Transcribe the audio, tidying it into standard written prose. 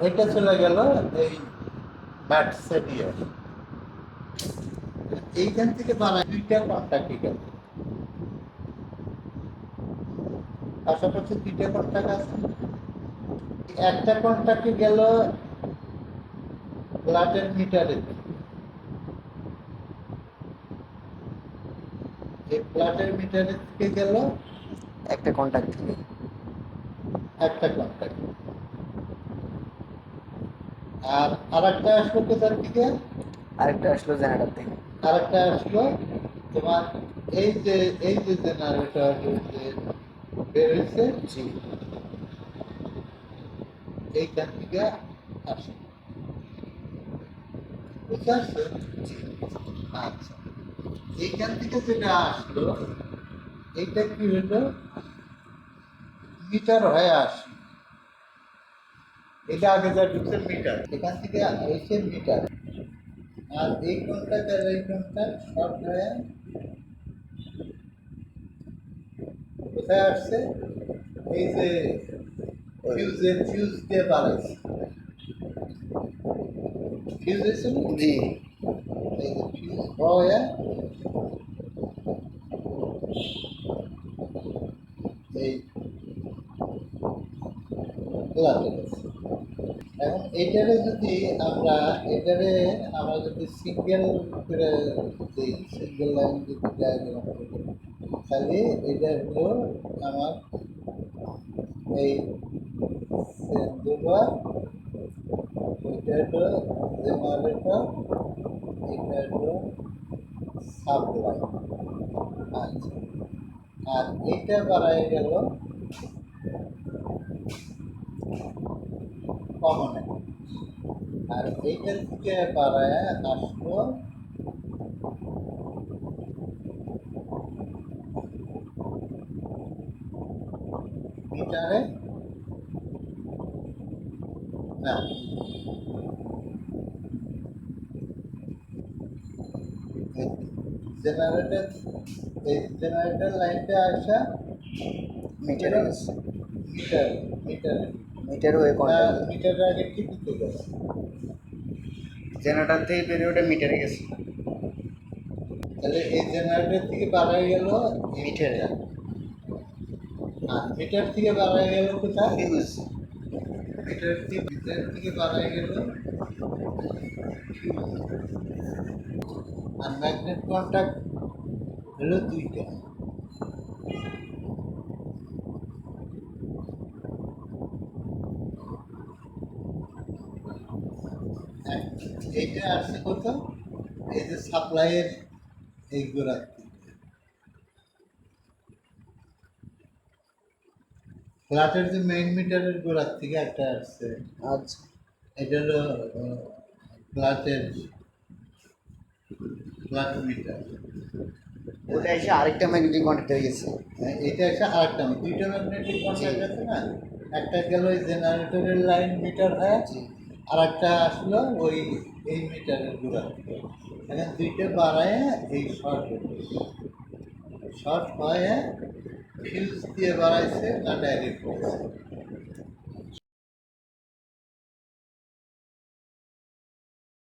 এটা চলে গেল এই ব্যাটসে দিয়ে। এইখান থেকে বানায় দুইটা কন্টাক্টই গেল, পাশাপাশি দুইটা কন্টাক্ট আছে। একটা কন্টাক্টে গেল ফ্ল্যাটের মিটারে, এই ফ্ল্যাটের মিটারের থেকে গেল একটা কন্টাক্ট থেকে। একটা কন্টাক্ট। আর আরেকটা আসলো কোথার থেকে? আরেকটা আসলো জেনারেটর থেকে। আরেকটা আসলো তোমার এই যে জেনারেটর যে বের হয়েছে, জি এইখান থেকে আসে, বুঝতে পারছো? জি। আচ্ছা, এইখান থেকে যেটা আসলো এইটা কি হলো, মিটার হয়ে আসে। এটা আগে যা ঢুকছে মিটার, এখান থেকে হয়েছে মিটার। আর এই কন্টাক্ট আর এই কন্টাক্ট শর্ট হয়ে কোথায় আসছে? এই যে ফিউজ দিয়ে বাড়াইছে, ফিউজ হয়েছে না? জি এই যে ফিউজ হয়ে এই খোলাতে গেছে। এখন আমরা যদি সিঙ্গেল করে দিই, সিঙ্গেল লাইন যদি ডায়াগ্রাম করি, তাহলে এটা হলো আমার এই সেন্ডুলার, এটা হলো জেনারেটর, এটা হলো সাপ্লাই। আচ্ছা, আর এটা বাড়ায় গেল কমনে, আর এইটার থেকে বাড়ায় আসলো মিটারে। না, জেনারেটর, এই জেনারেটর লাইনটা আসা মিটারে গেছে। মিটার, মিটারে মিটার হয়ে কন্টাক্ট। মিটারের আগে টিপিতে গেছে। জেনারেটর থেকে বেরিয়ে ওটা মিটারে গেছে। তাহলে এই জেনারেটর থেকে বাড়াই গেল মিটারে। আর মিটার থেকে বাড়াই গেল কোথায়? ফিউজ। মিটার থেকে বাড়াই গেল আর ম্যাগনেট কন্ট্যাক্ট হলো দুইটা। এইটা আসছে কত? এই যে সাপ্লাইয়ের এই গোড়ার থেকে, ফ্ল্যাটের যে মেইন মিটারের গোড়ার থেকে একটা আসছে। আচ্ছা এটা হলো ফ্ল্যাটের ফ্ল্যাট মিটার। ওটা এসে আরেকটা ম্যাগনেটিক কন্টাক্ট হয়ে গেছে। এটা একটা আরেকটা দুইটা ম্যাগনেটিক কন্ট্যাক্ট আছে না, একটা গেল ওই জেনারেটরের লাইন মিটার হয়ে, জি আর একটা আসলো ওই এই মিটারের গোড়া থেকে। এখন দুইটা বাড়ায় এই শর্ট হয়ে ফিউজ দিয়ে বাড়াইছে না ডাইরেক্ট হয়েছে?